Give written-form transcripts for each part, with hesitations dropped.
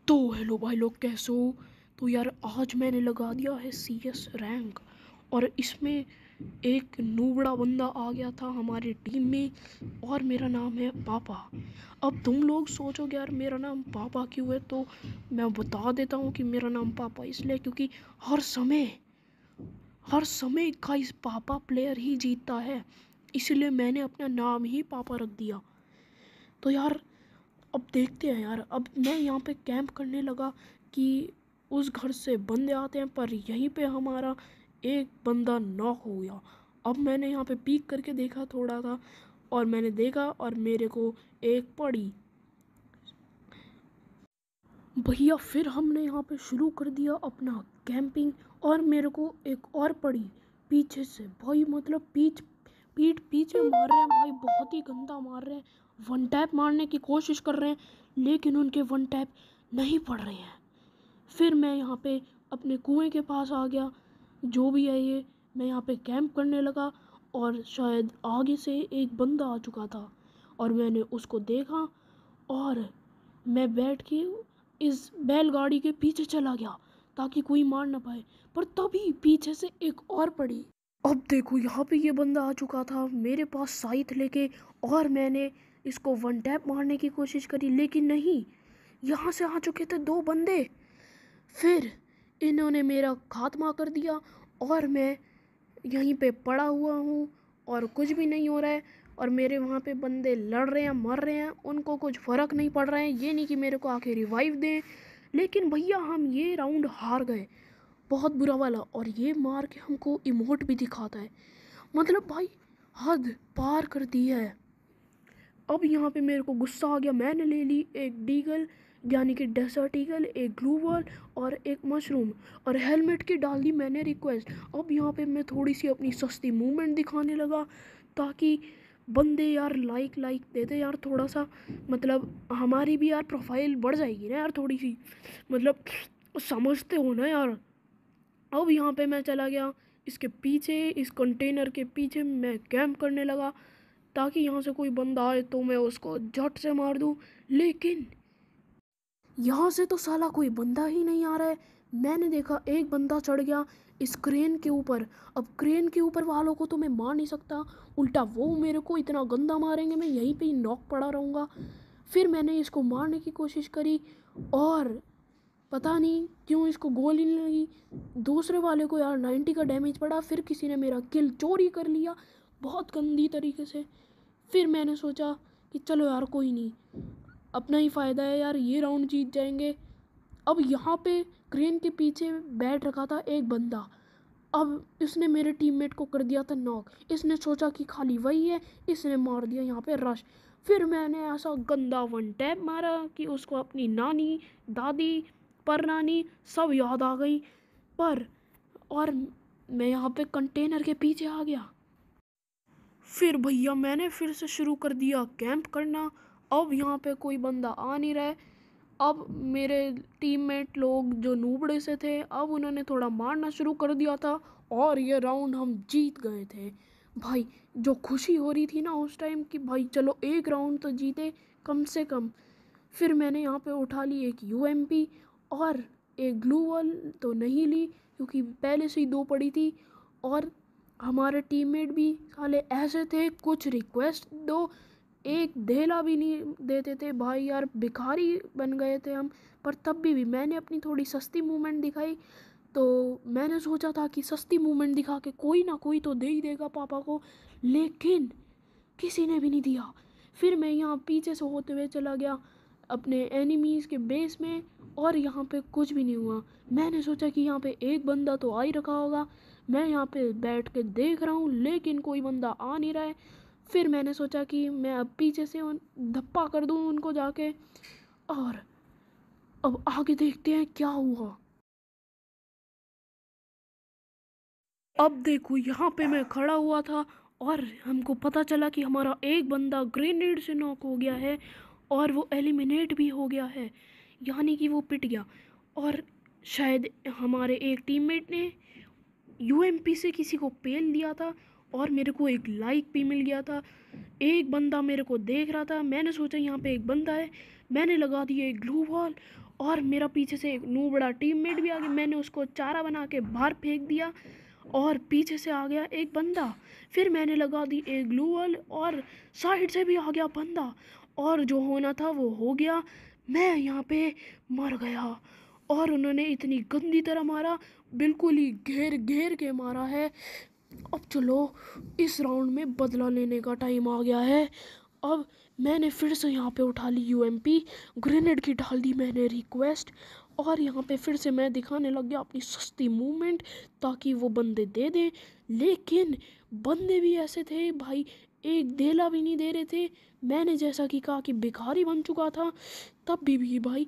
तो हेलो भाई लोग, कैसे हो? तो यार आज मैंने लगा दिया है CS रैंक। और इसमें एक नूबड़ा बंदा आ गया था हमारी टीम में और मेरा नाम है पापा। अब तुम लोग सोचोगे यार मेरा नाम पापा क्यों है, तो मैं बता देता हूँ कि मेरा नाम पापा इसलिए क्योंकि हर समय का इस पापा प्लेयर ही जीतता है, इसलिए मैंने अपना नाम ही पापा रख दिया। तो यार अब देखते हैं यार। अब मैं यहाँ पे कैंप करने लगा कि उस घर से बंदे आते हैं, पर यहीं पे हमारा एक बंदा नॉक हो गया। अब मैंने यहाँ पे पीक करके देखा थोड़ा था और मैंने देखा और मेरे को एक पड़ी। भैया फिर हमने यहाँ पे शुरू कर दिया अपना कैंपिंग और मेरे को एक और पड़ी पीछे से। भाई मतलब पीठ पीछे मार रहे हैं भाई, बहुत ही गंदा मार रहे हैं। वन टैप मारने की कोशिश कर रहे हैं लेकिन उनके वन टैप नहीं पड़ रहे हैं। फिर मैं यहाँ पे अपने कुएं के पास आ गया, जो भी है ये। मैं यहाँ पे कैंप करने लगा और शायद आगे से एक बंदा आ चुका था और मैंने उसको देखा और मैं बैठ के इस बैलगाड़ी के पीछे चला गया ताकि कोई मार ना पाए। पर तभी पीछे से एक और पड़ी। अब देखो यहाँ पे ये बंदा आ चुका था मेरे पास साइथ लेके और मैंने इसको वन टैप मारने की कोशिश करी लेकिन नहीं। यहाँ से आ चुके थे दो बंदे। फिर इन्होंने मेरा खात्मा कर दिया और मैं यहीं पे पड़ा हुआ हूँ और कुछ भी नहीं हो रहा है। और मेरे वहाँ पे बंदे लड़ रहे हैं, मर रहे हैं, उनको कुछ फ़र्क नहीं पड़ रहा है। ये नहीं कि मेरे को आके रिवाइव दें। लेकिन भैया हम ये राउंड हार गए, बहुत बुरा वाला। और ये मार के हमको इमोट भी दिखाता है, मतलब भाई हद पार कर दी है। अब यहाँ पे मेरे को गुस्सा आ गया, मैंने ले ली एक डीगल यानी कि डेसर्ट ईगल, एक ग्लू वॉल और एक मशरूम और हेलमेट की डाल दी मैंने रिक्वेस्ट। अब यहाँ पे मैं थोड़ी सी अपनी सस्ती मूवमेंट दिखाने लगा ताकि बंदे यार लाइक देते यार थोड़ा सा, मतलब हमारी भी यार प्रोफाइल बढ़ जाएगी ना यार थोड़ी सी, मतलब समझते हो ना यार। अब यहाँ पे मैं चला गया इसके पीछे, इस कंटेनर के पीछे मैं कैंप करने लगा ताकि यहाँ से कोई बंदा आए तो मैं उसको झट से मार दूँ। लेकिन यहाँ से तो साला कोई बंदा ही नहीं आ रहा है। मैंने देखा एक बंदा चढ़ गया इस क्रेन के ऊपर। अब क्रेन के ऊपर वालों को तो मैं मार नहीं सकता, उल्टा वो मेरे को इतना गंदा मारेंगे, मैं यहीं पे ही नॉक पड़ा रहूँगा। फिर मैंने इसको मारने की कोशिश करी और पता नहीं क्यों इसको गोली नहीं लगी। दूसरे वाले को यार 90 का डैमेज पड़ा। फिर किसी ने मेरा किल चोरी कर लिया बहुत गंदी तरीके से। फिर मैंने सोचा कि चलो यार कोई नहीं, अपना ही फ़ायदा है यार, ये राउंड जीत जाएंगे। अब यहाँ पे क्रेन के पीछे बैठ रखा था एक बंदा। अब इसने मेरे टीममेट को कर दिया था नॉक। इसने सोचा कि खाली वही है, इसने मार दिया यहाँ पे रश। फिर मैंने ऐसा गंदा वन टैप मारा कि उसको अपनी नानी, दादी, परनानी सब याद आ गई। पर और मैं यहाँ पे कंटेनर के पीछे आ गया। फिर भैया मैंने फिर से शुरू कर दिया कैंप करना। अब यहाँ पे कोई बंदा आ नहीं रहा है। अब मेरे टीममेट लोग जो नूबड़े से थे, अब उन्होंने थोड़ा मारना शुरू कर दिया था और ये राउंड हम जीत गए थे। भाई जो खुशी हो रही थी ना उस टाइम कि भाई चलो एक राउंड तो जीते कम से कम। फिर मैंने यहाँ पे उठा ली एक UMP और एक ग्लू वॉल तो नहीं ली क्योंकि पहले से ही दो पड़ी थी। और हमारे टीममेट भी साले ऐसे थे, कुछ रिक्वेस्ट दो एक धेला भी नहीं देते थे भाई, यार भिखारी बन गए थे हम। पर तब भी मैंने अपनी थोड़ी सस्ती मूवमेंट दिखाई। तो मैंने सोचा था कि सस्ती मूवमेंट दिखा के कोई ना कोई तो दे ही देगा पापा को, लेकिन किसी ने भी नहीं दिया। फिर मैं यहाँ पीछे से होते हुए चला गया अपने एनिमीज़ के बेस में और यहाँ पे कुछ भी नहीं हुआ। मैंने सोचा कि यहाँ पे एक बंदा तो आ ही रखा होगा, मैं यहाँ पे बैठ के देख रहा हूँ लेकिन कोई बंदा आ नहीं रहा है। फिर मैंने सोचा कि मैं अब पीछे से धप्पा कर दूँ उनको जाके। और अब आगे देखते हैं क्या हुआ। अब देखो यहाँ पे मैं खड़ा हुआ था और हमको पता चला कि हमारा एक बंदा ग्रेनेड से नॉक हो गया है और वो एलिमिनेट भी हो गया है, यानी कि वो पिट गया। और शायद हमारे एक टीममेट ने UMP से किसी को पेल दिया था और मेरे को एक लाइक भी मिल गया था। एक बंदा मेरे को देख रहा था, मैंने सोचा यहाँ पे एक बंदा है, मैंने लगा दिया एक ग्लू वॉल और मेरा पीछे से एक बड़ा टीममेट भी आ गया, मैंने उसको चारा बना के बाहर फेंक दिया और पीछे से आ गया एक बंदा। फिर मैंने लगा दी एक ग्लू वॉल और साइड से भी आ गया बंदा और जो होना था वो हो गया। मैं यहाँ पे मर गया और उन्होंने इतनी गंदी तरह मारा, बिल्कुल ही घेर घेर के मारा है। अब चलो इस राउंड में बदला लेने का टाइम आ गया है। अब मैंने फिर से यहाँ पे उठा ली यूएमपी, ग्रेनेड की डाल दी मैंने रिक्वेस्ट और यहाँ पे फिर से मैं दिखाने लग गया अपनी सस्ती मूवमेंट ताकि वो बंदे दे दें। लेकिन बंदे भी ऐसे थे भाई, एक देला भी नहीं दे रहे थे। मैंने जैसा कि कहा कि भिखारी बन चुका था, तब भी भाई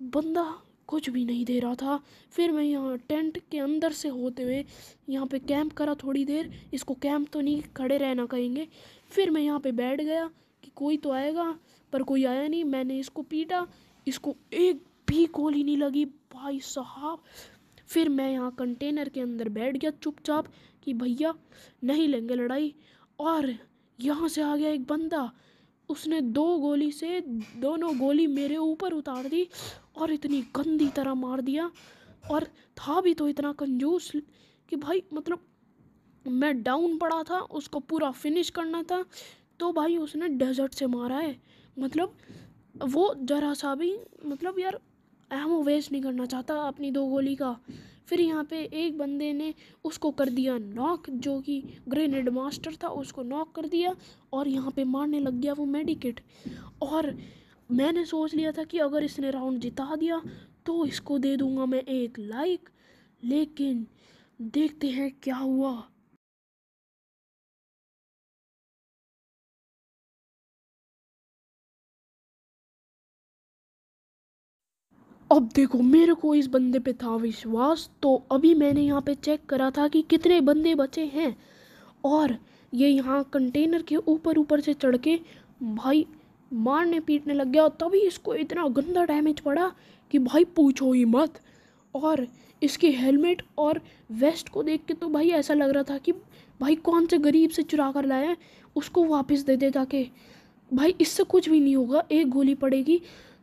बंदा कुछ भी नहीं दे रहा था। फिर मैं यहाँ टेंट के अंदर से होते हुए यहाँ पे कैंप करा थोड़ी देर, इसको कैंप तो नहीं खड़े रहना कहेंगे। फिर मैं यहाँ पे बैठ गया कि कोई तो आएगा, पर कोई आया नहीं। मैंने इसको पीटा, इसको एक भी गोली नहीं लगी भाई साहब। फिर मैं यहाँ कंटेनर के अंदर बैठ गया चुपचाप कि भैया नहीं लेंगे लड़ाई। और यहाँ से आ गया एक बंदा, उसने दोनों गोली मेरे ऊपर उतार दी और इतनी गंदी तरह मार दिया। और था भी तो इतना कंजूस कि भाई मतलब मैं डाउन पड़ा था, उसको पूरा फिनिश करना था, तो भाई उसने डेजर्ट से मारा है। मतलब वो जरा सा भी मतलब यार एमो वेस्ट नहीं करना चाहता अपनी 2 गोली का। फिर यहाँ पे एक बंदे ने उसको कर दिया नॉक, जो कि ग्रेनेड मास्टर था, उसको नॉक कर दिया और यहाँ पे मारने लग गया वो मेडिकेट। और मैंने सोच लिया था कि अगर इसने राउंड जिता दिया तो इसको दे दूंगा मैं एक लाइक, लेकिन देखते हैं क्या हुआ। अब देखो मेरे को इस बंदे पे था विश्वास, तो अभी मैंने यहाँ पे चेक करा था कि कितने बंदे बचे हैं और ये यहाँ कंटेनर के ऊपर ऊपर से चढ़ के भाई मारने पीटने लग गया। और तभी इसको इतना गंदा डैमेज पड़ा कि भाई पूछो ही मत। और इसके हेलमेट और वेस्ट को देख के तो भाई ऐसा लग रहा था कि भाई कौन से गरीब से चुरा कर लाया है, उसको वापस दे दे जाके। भाई इससे कुछ भी नहीं होगा, एक गोली पड़ेगी,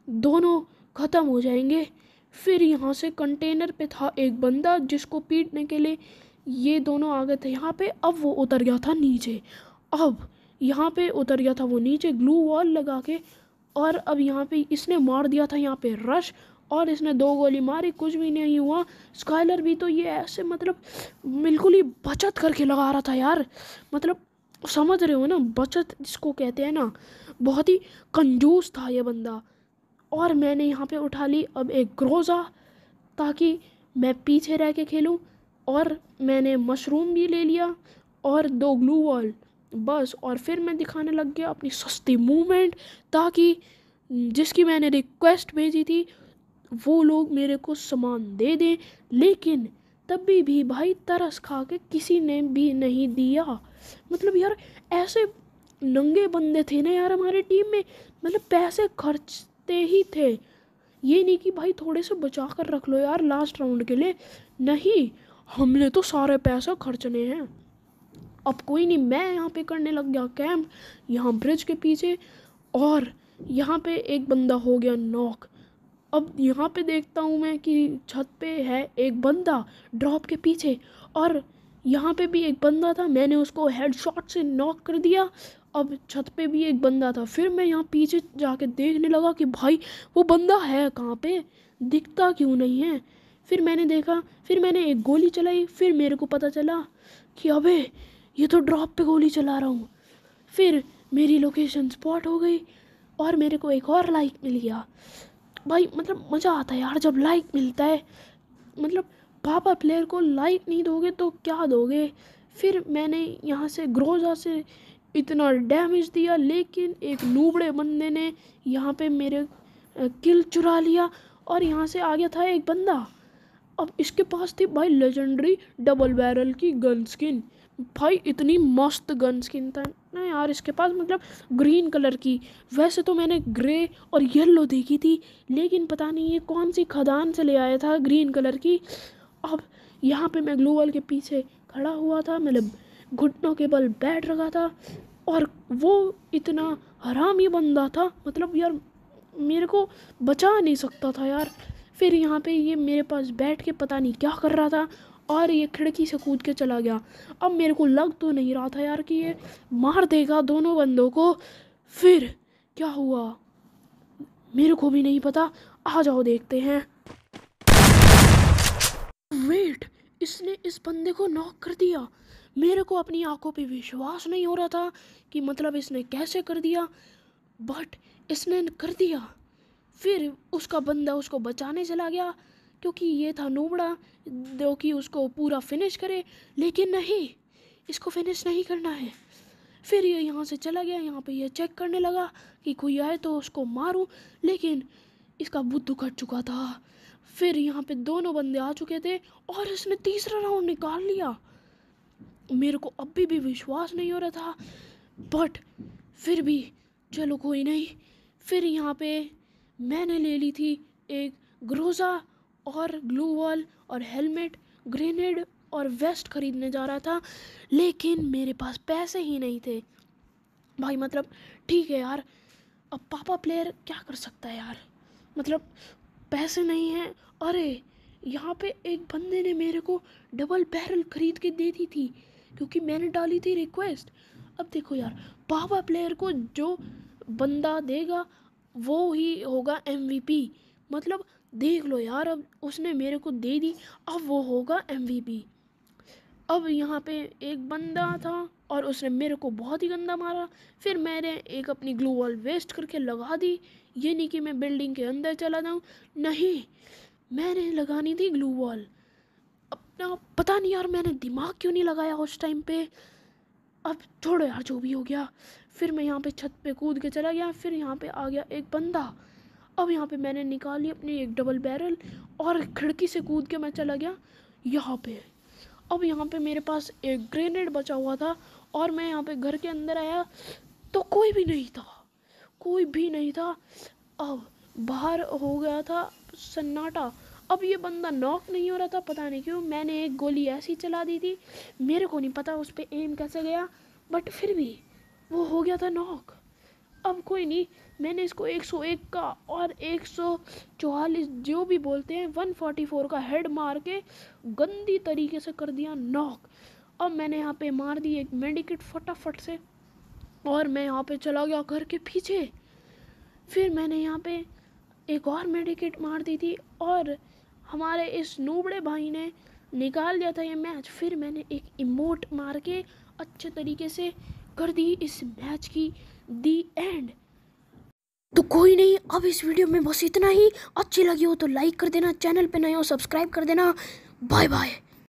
दोनों ख़त्म हो जाएंगे। फिर यहाँ से कंटेनर पे था एक बंदा जिसको पीटने के लिए ये दोनों आ गए थे यहाँ पे। अब वो उतर गया था नीचे, अब यहाँ पे उतर गया था वो नीचे ग्लू वॉल लगा के। और अब यहाँ पे इसने मार दिया था यहाँ पे रश और इसने 2 गोली मारी, कुछ भी नहीं हुआ। स्काइलर भी तो ये ऐसे मतलब बिल्कुल ही बचत करके लगा रहा था यार, मतलब समझ रहे हो ना बचत जिसको कहते हैं ना, बहुत ही कंजूस था ये बंदा। और मैंने यहाँ पे उठा ली अब एक ग्रोज़ा ताकि मैं पीछे रह के खेलूँ। और मैंने मशरूम भी ले लिया और 2 ग्लू वॉल बस। और फिर मैं दिखाने लग गया अपनी सस्ती मूवमेंट ताकि जिसकी मैंने रिक्वेस्ट भेजी थी वो लोग मेरे को सामान दे दें। लेकिन तब भी भाई तरस खा के किसी ने भी नहीं दिया। मतलब यार ऐसे नंगे बंदे थे ना यार हमारे टीम में, मतलब पैसे खर्चते ही थे। ये नहीं कि भाई थोड़े से बचा कर रख लो यार लास्ट राउंड के लिए, नहीं, हमने तो सारे पैसे खर्चने हैं। अब कोई नहीं, मैं यहाँ पे करने लग गया कैंप यहाँ ब्रिज के पीछे और यहाँ पे एक बंदा हो गया नॉक। अब यहाँ पे देखता हूँ मैं कि छत पे है एक बंदा ड्रॉप के पीछे और यहाँ पे भी एक बंदा था, मैंने उसको हेडशॉट से नॉक कर दिया। अब छत पे भी एक बंदा था, फिर मैं यहाँ पीछे जाके देखने लगा कि भाई वो बंदा है कहाँ पे, दिखता क्यों नहीं है। फिर मैंने देखा, फिर मैंने एक गोली चलाई, फिर मेरे को पता चला कि अबे ये तो ड्रॉप पे गोली चला रहा हूँ। फिर मेरी लोकेशन स्पॉट हो गई और मेरे को एक और लाइक मिल गया। भाई मतलब मज़ा आता है यार जब लाइक मिलता है, मतलब पापा प्लेयर को लाइक नहीं दोगे तो क्या दोगे। फिर मैंने यहाँ से ग्रोजा से इतना डैमेज दिया, लेकिन एक नूबड़े बंदे ने यहाँ पे मेरे किल चुरा लिया और यहाँ से आ गया था एक बंदा। अब इसके पास थी भाई लेजेंडरी डबल बैरल की गन स्किन, भाई इतनी मस्त गन स्किन था ना यार इसके पास, मतलब ग्रीन कलर की। वैसे तो मैंने ग्रे और येलो देखी थी, लेकिन पता नहीं ये कौन सी खदान से ले आया था ग्रीन कलर की। अब यहाँ पे मैं ग्लू वॉल के पीछे खड़ा हुआ था, मतलब घुटनों के बल बैठ रखा था और वो इतना हरामी बंदा था, मतलब यार मेरे को बचा नहीं सकता था यार। फिर यहाँ पे ये मेरे पास बैठ के पता नहीं क्या कर रहा था और ये खिड़की से कूद के चला गया। अब मेरे को लग तो नहीं रहा था यार कि ये मार देगा दोनों बंदों को। फिर क्या हुआ मेरे को भी नहीं पता, आ जाओ देखते हैं। वेट, इसने इस बंदे को नॉक कर दिया। मेरे को अपनी आंखों पे विश्वास नहीं हो रहा था कि मतलब इसने कैसे कर दिया, बट इसने कर दिया। फिर उसका बंदा उसको बचाने चला गया क्योंकि ये था नूबड़ा जो कि उसको पूरा फिनिश करे, लेकिन नहीं, इसको फिनिश नहीं करना है। फिर ये यहाँ से चला गया, यहाँ पे ये चेक करने लगा कि कोई आए तो उसको मारूं, लेकिन इसका बुद्धू कट चुका था। फिर यहाँ पे दोनों बंदे आ चुके थे और इसने तीसरा राउंड निकाल लिया। मेरे को अभी भी विश्वास नहीं हो रहा था, बट फिर भी चलो कोई नहीं। फिर यहाँ पे मैंने ले ली थी एक ग्रोजा और ग्लू वॉल और हेलमेट, ग्रेनेड और वेस्ट खरीदने जा रहा था, लेकिन मेरे पास पैसे ही नहीं थे भाई। मतलब ठीक है यार, अब पापा प्लेयर क्या कर सकता है यार, मतलब पैसे नहीं हैं। अरे यहाँ पे एक बंदे ने मेरे को डबल बैरल खरीद के दे दी थी क्योंकि मैंने डाली थी रिक्वेस्ट। अब देखो यार, पापा प्लेयर को जो बंदा देगा वो ही होगा MVP। मतलब देख लो यार, अब उसने मेरे को दे दी, अब वो होगा MVP। अब यहाँ पे एक बंदा था और उसने मेरे को बहुत ही गंदा मारा। फिर मैंने एक अपनी ग्लू वॉल वेस्ट करके लगा दी। ये नहीं कि मैं बिल्डिंग के अंदर चला जाऊँ, नहीं, मैंने लगानी थी ग्लू वॉल। अपना पता नहीं यार मैंने दिमाग क्यों नहीं लगाया उस टाइम पे। अब छोड़ो यार, जो भी हो गया। फिर मैं यहाँ पे छत पे कूद के चला गया। फिर यहाँ पे आ गया एक बंदा। अब यहाँ पे मैंने निकाली अपनी एक डबल बैरल और खिड़की से कूद के मैं चला गया यहाँ पे। अब यहाँ पे मेरे पास एक ग्रेनेड बचा हुआ था और मैं यहाँ पे घर के अंदर आया तो कोई भी नहीं था, कोई भी नहीं था। अब बाहर हो गया था सन्नाटा। अब ये बंदा नॉक नहीं हो रहा था, पता नहीं क्यों। मैंने एक गोली ऐसी चला दी थी, मेरे को नहीं पता उस पर एम कैसे गया, बट फिर भी वो हो गया था नॉक। अब कोई नहीं, मैंने इसको 101 का और 144 जो भी बोलते हैं 144 का हेड मार के गंदी तरीके से कर दिया नॉक। अब मैंने यहाँ पे मार दी एक मेडिकेट फटाफट से और मैं यहाँ पे चला गया घर के पीछे। फिर मैंने यहाँ पे एक और मेडिकेट मार दी थी और हमारे इस नूबड़े भाई ने निकाल दिया था ये मैच। फिर मैंने एक इमोट मार के अच्छे तरीके से कर दी इस मैच की दी एंड। तो कोई नहीं, अब इस वीडियो में बस इतना ही। अच्छी लगी हो तो लाइक कर देना, चैनल पे नए हो सब्सक्राइब कर देना। Bye bye.